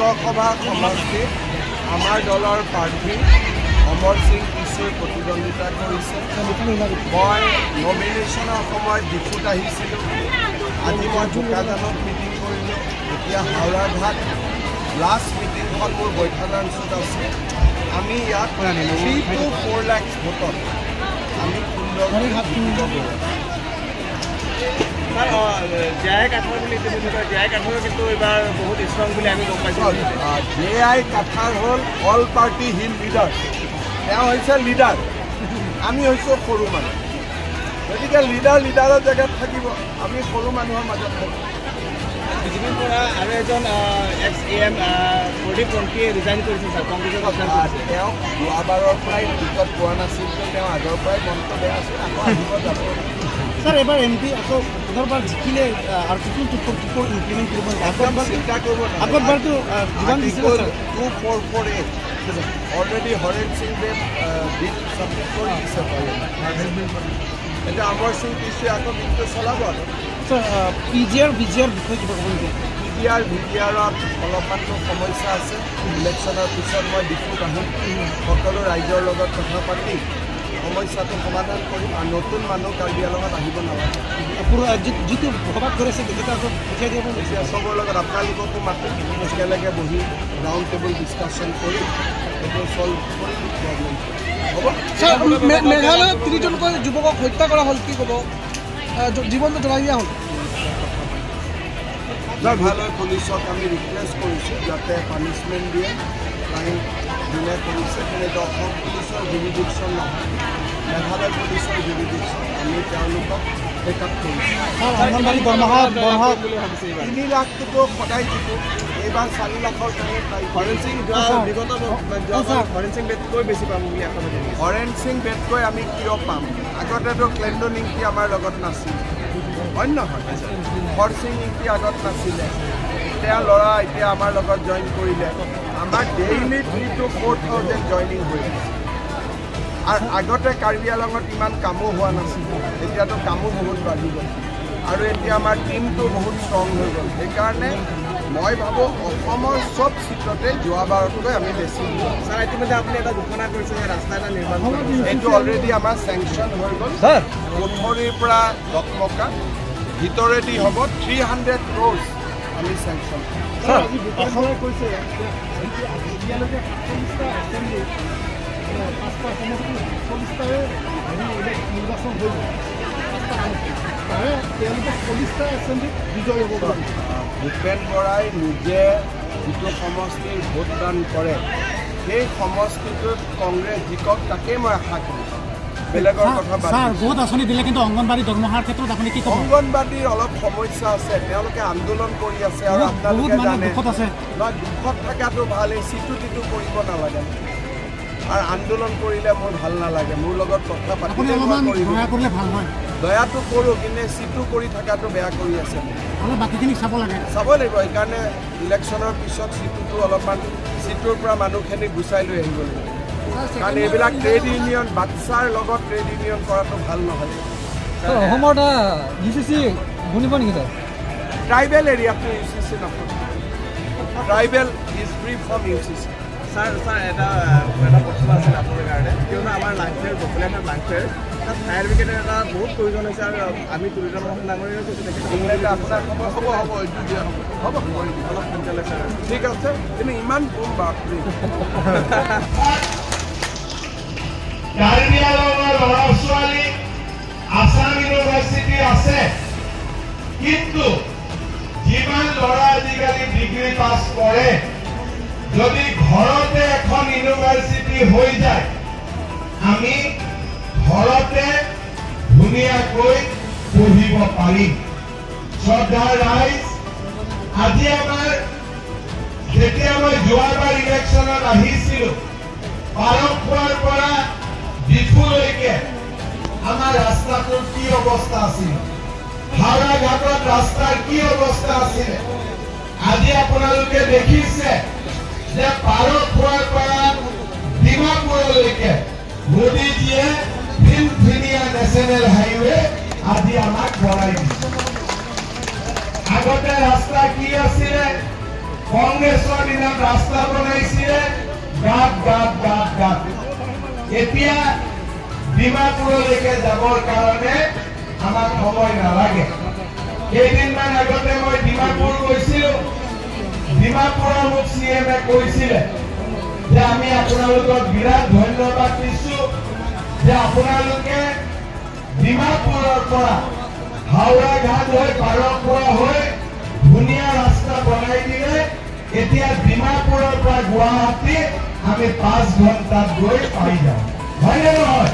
লোকসভা সমষ্টিত আমাৰ দলৰ প্ৰাৰ্থী অমৰ সিং পিছুৱে প্ৰতিদ্বন্দ্বিতা কৰিছে। মই নমিনেশ্যনৰ সময়ত ডিফুত আহিছিলোঁ। আজি মই বোকাজানত মিটিং কৰিলোঁ। এতিয়া হাওৰাঘাট লাষ্ট মিটিংখন মোৰ বৈঠালাঞ্চত আছে। আমি ইয়াত 3 to 4 লাখ ভোটত আমি জে.আই. কাঠাৰ বুলি জে.আই. কাঠাৰ কিন্তু এইবাৰ বহুত ষ্ট্ৰং বুলি আমি গম পাইছোঁ। জে.আই. কাঠাৰ হ'ল অল পাৰ্টি হিল লিডাৰ। তেওঁ হৈছে লিডাৰ, আমি হৈছোঁ সৰু মানুহ। গতিকে লিডাৰৰ জেগাত থাকিব, আমি সৰু মানুহৰ মাজত থাকিম। বিজেপিৰ পৰা আৰু এজন ex-AM প্ৰদীপ ৰংকিয়ে ৰিজাইন কৰিছে ছাৰ, কংগ্ৰেছৰ। তেওঁ যোৱাবাৰৰ পৰাই টিকট পোৱা নাছিল, তেওঁ আগৰ পৰাই মনটো বেয়া আছিল, আকৌ আহিব যাব। ছাৰ এবাৰ MP আকৌ আগৰবাৰ জিকিলে আৰ্টিকল 244 ইমপ্লিমেণ্ট কৰিব চিন্তা কৰিব আগৰবাৰটো যোগান দিছিল 2448 অলৰেডি হৰেণ সিং দেৱ বিল ছাবমিট কৰি দিছে। এতিয়া অমৰ সিং পিছুৱে আকৌ বিলটো চলাব। ছাৰ PGR VGR বিষয়ে কিবা ক'ব নেকি? PGR VGRত অলপমান সমস্যা আছে। ইলেকশ্যনৰ পিছত মই ডিফুত আহিম, সকলো ৰাইজৰ লগত কথা পাতি সমস্যাটো সমাধান কৰিম। আৰু নতুন মানুহ কাৰ্বি আংলঙত আহিব নালাগে। যিটো সভাত কৰিছে তেখেতে আকৌ পঠিয়াই দিব। এতিয়া চবৰ লগত আপোনালোককো মাতিম, একেলগে বহি ৰাউণ্ড টেবুল ডিছকাশ্যন কৰি এইটো ছল্ভ কৰি প্ৰব্লেম হ'ব। ছাৰ মেঘালয়ত 3জনকৈ যুৱকক হত্যা কৰা হ'ল, কি ক'ব? জীৱনটো জ্বলাই দিয়া হ'ল। মেঘালয় পুলিচক আমি ৰিকুৱেষ্ট কৰিছোঁ যাতে পানিছমেণ্ট দিয়ে। ক্ৰাইম যোনে কৰিছে তেনেকৈ অসম পুলিচৰ জুৰিডিকশ্যন নহয়, মেঘালয় পুলিচৰ জুৰিডিকশ্যন। আমি তেওঁলোকক বেকআপ কৰিছোঁ। 3 লাখটোতো সদায় দিব, এইবাৰ 4 লাখৰ কাৰণে হৰেণ সিং হৰেণ সিং বেটকৈ বেছি পাম বুলি আশা কৰিছোঁ। হৰেণ সিং বেটকৈ আমি কিয় পাম? আগতেতো ক্লেণ্ডন ইংকি আমাৰ লগত নাছিল, অন্য হয়। হৰসিং ইংকি আগত নাছিলে, এতিয়া ল'ৰা এতিয়া আমাৰ লগত জইন কৰিলে। আমাৰ ডেইলি 3 to 4,000 জইনিং হৈ আছে। আৰু আগতে কাৰ্বি আংলঙত ইমান কামো হোৱা নাছিল, এতিয়াতো কামো বহুত বাঢ়ি গ'ল। আৰু এতিয়া আমাৰ টিমটো বহুত ষ্ট্ৰং হৈ গ'ল। সেইকাৰণে মই ভাবোঁ অসমৰ চব চিটতে যোৱাবাৰতকৈ আমি বেছি দিওঁ। ছাৰ ইতিমধ্যে আপুনি এটা ঘোষণা কৰিছে যে ৰাস্তা এটা নিৰ্মাণ কৰিব। এইটো অলৰেডি আমাৰ চেংচন হৈ গ'ল। কোঠৰীৰ পৰা দকমকা ভিতৰেদি হ'ব 300 crores আমি চেংচন। অসমে কৈছে এতিয়ালৈকে 40টা এছেম্বলি 5টা সমষ্টি 40টাৰে নিৰ্বাচন হৈ গ'ল। তাৰে তেওঁলোকে 40টা এছেম্বলিত বিজয় হ'ব পাৰে। ভূপেন বৰাই নিজে যিটো সমষ্টিৰ ভোটদান কৰে, সেই সমষ্টিটোত কংগ্ৰেছ জিকক তাকেই মই আশা কৰিছোঁ। বেলেগৰ কথা বহুত আঁচনি দিলে, কিন্তু অংগনবাড়ী দৰমহাৰ ক্ষেত্ৰত আপুনি কি ক'ব? অংগনবাড়ীৰ অলপ সমস্যা আছে, তেওঁলোকে আন্দোলন কৰি আছে। আৰু আপোনালোকে জানে দুখত থকাটো ভাল, এই চিটু টিটু কৰিব নালাগে। আৰু আন্দোলন কৰিলে মোৰ ভাল নালাগে। মোৰ লগত কথা পাতিলে দয়াটো কৰোঁ, কিন্তু চিটু কৰি থকাটো বেয়া কৰি আছে। বাকীখিনি চাব লাগে, চাব লাগিব। সেইকাৰণে ইলেকশ্যনৰ পিছত চিটুটো অলপমান চিটুৰ পৰা মানুহখিনি গুচাই লৈ আহিব লাগিব। কাৰণ এইবিলাক ট্ৰেড ইউনিয়ন, বাচ্চাৰ লগত ট্ৰেড ইউনিয়ন কৰাটো ভাল নহয়। অসমৰ UCC বনিব নেকি ছাৰ? ট্ৰাইবেল এৰিয়াটো UCC নহয়, tribal is free from UCC। Sir এটা প্ৰশ্ন আছিল আপোনাৰ কাৰণে, কিয়নো আমাৰ লাংফেৰ বকুলাঘাট লাংফেৰ তাত ফায়াৰ ব্ৰিগেডৰ এটা বহুত প্ৰয়োজন হৈছে। আৰু আমি টুৰিজম ডাঙৰীয়াও কৈছোঁ আপোনাৰ হ'ব এইটো দিয়া হ'ব অলপ সোনকালে ছাৰ। ঠিক আছে, কিন্তু ইমান কম বাপৰে। কাৰ্বি আংলঙৰ ল'ৰা ছোৱালী আছাম ইউনিভাৰ্চিটি আছে, কিন্তু যিমান ল'ৰা আজিকালি ডিগ্ৰী পাছ কৰে, যদি ঘৰতে এখন ইউনিভাৰ্চিটি হৈ যায়, আমি ঘৰতে ধুনীয়াকৈ পঢ়িব পাৰিম। শ্ৰদ্ধাৰ ৰাইজ, আজি আমাৰ যেতিয়া মই যোৱাবাৰ ইলেকশ্যনত আহিছিলোঁ, পাৰখোৱাৰ পৰা ডিফুলৈকে আমাৰ ৰাস্তাটোৰ কি অৱস্থা আছিল, হাওৰাঘাটত ৰাস্তাৰ কি অৱস্থা আছিল, আজি আপোনালোকে দেখিছে যে পাৰখোৱাৰ পৰা ডিমাপুৰলৈকে মোদীজীয়ে ধুনীয়া নেশ্যনেল হাইৱে আজি আমাক বনাই দিছে। আগতে ৰাস্তা কি আছিলে? কংগ্ৰেছৰ দিনত ৰাস্তা বনাইছিলে গাত গাত গাত গাত এতিয়া ডিমাপুৰলৈকে যাবৰ কাৰণে আমাক সময় নালাগে কেইদিনমান আগতে মই ডিমাপুৰ গৈছিলোঁ ডিমাপুৰৰ মোক CM-এ কৈছিলে যে আমি আপোনালোকক বিৰাট ধন্যবাদ দিছোঁ যে আপোনালোকে ডিমাপুৰৰ পৰা হাওৰা ঘাট হৈ পাৰখোৱা হৈ ধুনীয়া ৰাস্তা বনাই দিলে এতিয়া ডিমাপুৰৰ পৰা গুৱাহাটী আমি 5 ঘণ্টাত গৈ পাই যাওঁ হয়নে নহয়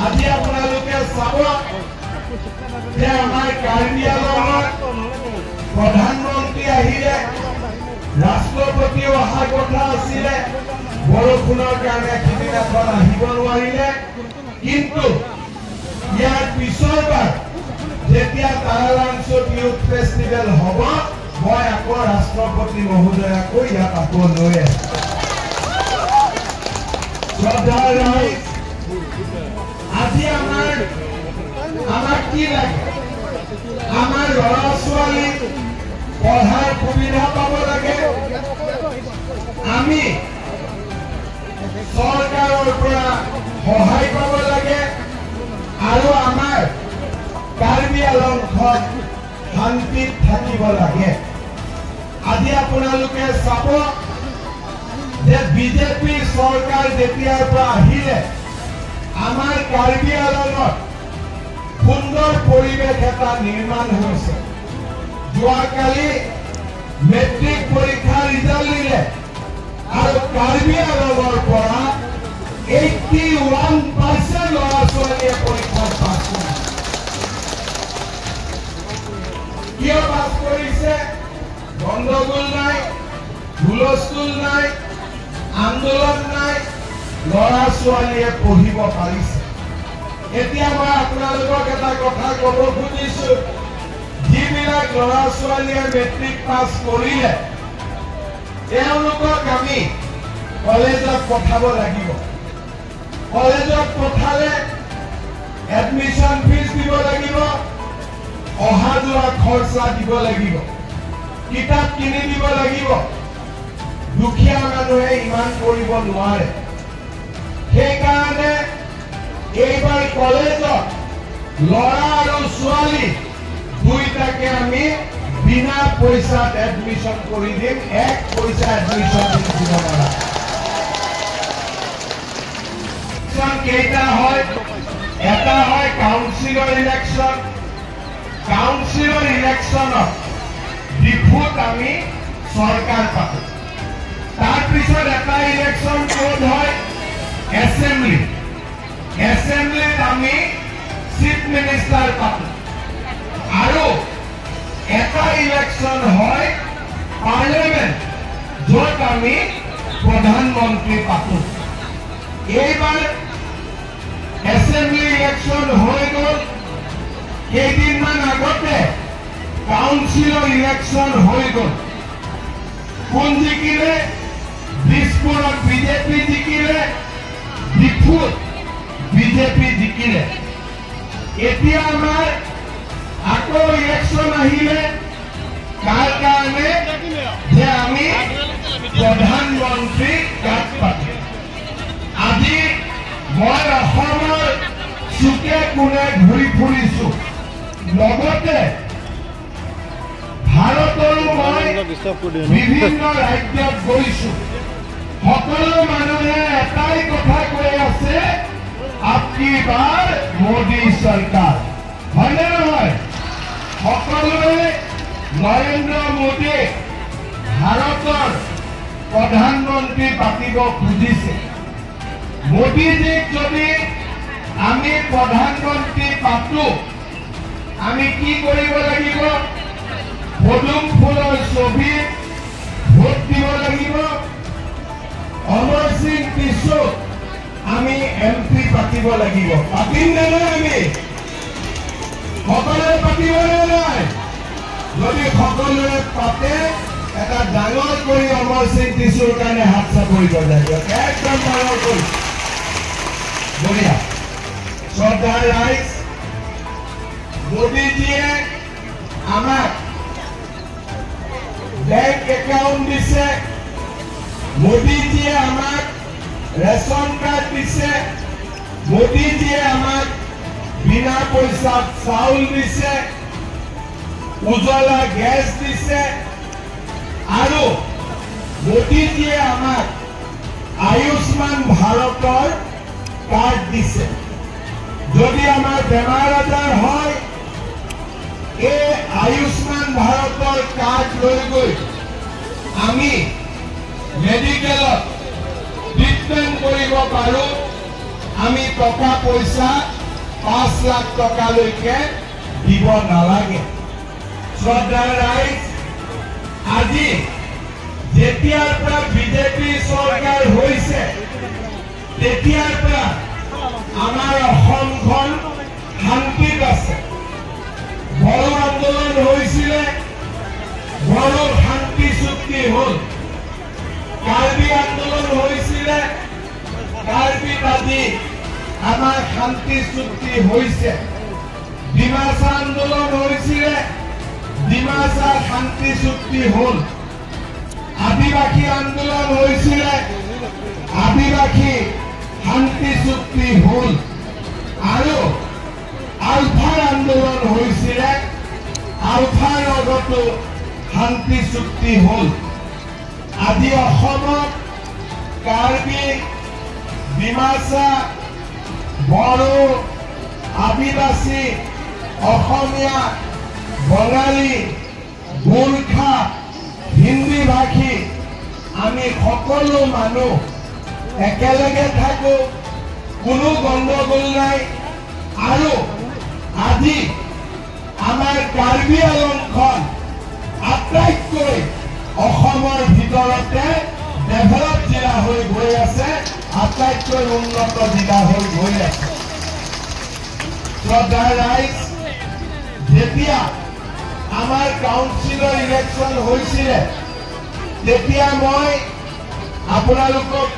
আজি আপোনালোকে চাব যে আমাৰ কাৰ্বি আংলঙত প্ৰধানমন্ত্ৰী আহিলে ৰাষ্ট্ৰপতিও অহাৰ কথা আছিলে বৰষুণৰ কাৰণে সিদিনাখন আহিব নোৱাৰিলে কিন্তু ইয়াৰ পিছৰবাৰ যেতিয়া তাৰালাংচত ইউথ ফেষ্টিভেল হ'ব মই আকৌ ৰাষ্ট্ৰপতি মহোদয়াকো ইয়াত আকৌ লৈ আছোঁ শ্ৰদ্ধাৰ ৰাইজ আজি আমাক কি লাগে আমাৰ ল'ৰা ছোৱালী পঢ়াৰ সুবিধা পাব লাগে আমি চৰকাৰৰ পৰা সহায় পাব লাগে আৰু আমাৰ কাৰ্বি আংলংখন শান্তিত থাকিব লাগে আজি আপোনালোকে চাব যে বিজেপি চৰকাৰ যেতিয়াৰ পৰা আহিলে আমাৰ কাৰ্বি আংলঙত সুন্দৰ পৰিৱেশ এটা নিৰ্মাণ হৈছে যোৱাকালি মেট্ৰিক পৰীক্ষাৰ ৰিজাল্ট দিলে আৰু কাৰ্বি আংলঙৰ পৰা 81% ল'ৰা ছোৱালীয়ে পৰীক্ষাত পাছ কৰিছে কিয় পাছ কৰিছে গণ্ডগোল নাই হুলস্থুল নাই আন্দোলন নাই ল'ৰা ছোৱালীয়ে পঢ়িব পাৰিছে এতিয়া মই আপোনালোকক এটা কথা ক'ব খুজিছোঁ যিবিলাক ল'ৰা ছোৱালীয়ে মেট্ৰিক পাছ কৰিলে তেওঁলোকক আমি কলেজত পঠাব লাগিব কলেজত পঠালে এডমিশ্যন ফিজ দিব লাগিব অহা যোৱা খৰচা দিব লাগিব কিতাপ কিনি দিব লাগিব দুখীয়া মানুহে ইমান কৰিব নোৱাৰে সেইকাৰণে এইবাৰ কলেজত ল'ৰা আৰু ছোৱালী দুইটাকে আমি বিনা পইচাত এডমিশ্যন কৰি দিম 1 পইচা এডমিশ্যন দিব নোৱাৰা কেইটা হয় এটা হয় কাউন্সিলৰ ইলেকশ্যনত ডিফুত আমি চৰকাৰ পাতো তাৰপিছত এটা ইলেকশ্যন কোড হয় এছেম্বলিত আমি চিফ মিনিষ্টাৰ পাতো আৰু এটা ইলেকশ্যন হয় পাৰ্লিয়ামেণ্ট য'ত আমি প্ৰধানমন্ত্ৰী পাতো এইবাৰ এছেম্বলি ইলেকশ্যন হৈ গ'ল কেইদিনমান আগতে কাউন্সিলৰ ইলেকশ্যন হৈ গ'ল কোন জিকিলে দিছপুৰত বিজেপি জিকিলে ডিফুত বিজেপি জিকিলে এতিয়া আমাৰ আকৌ ইলেকশ্যন আহিলে কাৰ কাৰণে যে আমি প্ৰধানমন্ত্ৰী গাত পাতিম আজি মই অসমৰ চুকে কোণে ঘূৰি ফুৰিছোঁ লগতে ভাৰতৰো মই বিভিন্ন ৰাজ্যত গৈছোঁ সকলো মানুহে এটাই কথা কৈ আছে আপকি বাৰ মোদী চৰকাৰ হয়নে নহয় সকলোৱে নৰেন্দ্ৰ মোদী ভাৰতৰ প্ৰধানমন্ত্ৰী পাতিব খুজিছে মোদীজীক যদি আমি প্ৰধানমন্ত্ৰী পাতো আমি কি কৰিব লাগিব পদুম ফুলৰ ছবিত ভোট দিব লাগিব অমৰ সিং টিছুক আমি MP পাতিব লাগিব পাতিম নে নাই আমি সকলোৱে পাতিব নে নাই যদি সকলোৱে পাতে এটা ডাঙৰ কৰি অমৰ সিং টিছুৰ কাৰণে হাত চাপৰি বজাই একদম ডাঙৰ কৰি বঢ়িয়া শ্ৰদ্ধাৰ ৰাইজ মোদীজীয়ে আমাক বেংক একাউণ্ট দিছে, মোদীজীয়ে আমাক ৰেচন কাৰ্ড দিছে, মোদীজীয়ে আমাক বিনা পইচাত চাউল দিছে, উজ্জ্বলা গেছ দিছে, আৰু মোদীজীয়ে আমাক আয়ুষ্মান ভাৰতৰ কাৰ্ড দিছে। যদি আমাৰ বেমাৰ আজাৰ হয়, এই আয়ুষ্মান ভাৰতৰ কাৰ্ড লৈ গৈ আমি মেডিকেলত ট্ৰিটমেণ্ট কৰিব পাৰোঁ। আমি টকা পইচা 5 লাখ টকালৈকে দিব নালাগে। শ্ৰদ্ধাৰ ৰাইজ, আজি যেতিয়াৰ পৰা বিজেপি চৰকাৰ হৈছে তেতিয়াৰ পৰা আমাৰ অসমখন শান্তিত আছে। বড়ো আন্দোলন হৈছিলে, বড়ো শান্তি চুক্তি হ'ল। কাৰ্বি আন্দোলন হৈছিলে, কাৰ্বিত আজি আমাৰ শান্তি চুক্তি হৈছে। ডিমাচা আন্দোলন হৈছিলে, ডিমাচাৰ শান্তি চুক্তি হ'ল। আদিবাসী আন্দোলন হৈছিলে, আদিবাসী শান্তি চুক্তি হ'ল। আৰু আলফাৰ আন্দোলন হৈছিলে, আলফাৰ লগতো শান্তি চুক্তি হ'ল। আজি অসমত কাৰ্বি, ডিমাচা, বড়ো, আদিবাসী, অসমীয়া, বঙালী, গোৰ্খা, হিন্দী ভাষী আমি সকলো মানুহ একেলগে থাকোঁ, কোনো গণ্ডগোল নাই। আৰু আজি আমাৰ কাৰ্বি আংলংখন আটাইতকৈ অসমৰ ভিতৰতে ডেভেলপ জিলা হৈ গৈ আছে, আটাইতকৈ উন্নত জিলা হৈ গৈ আছে। শ্ৰদ্ধাৰ ৰাইজ, যেতিয়া আমাৰ কাউন্সিলৰ ইলেকশ্যন হৈছিলে তেতিয়া মই আপোনালোকক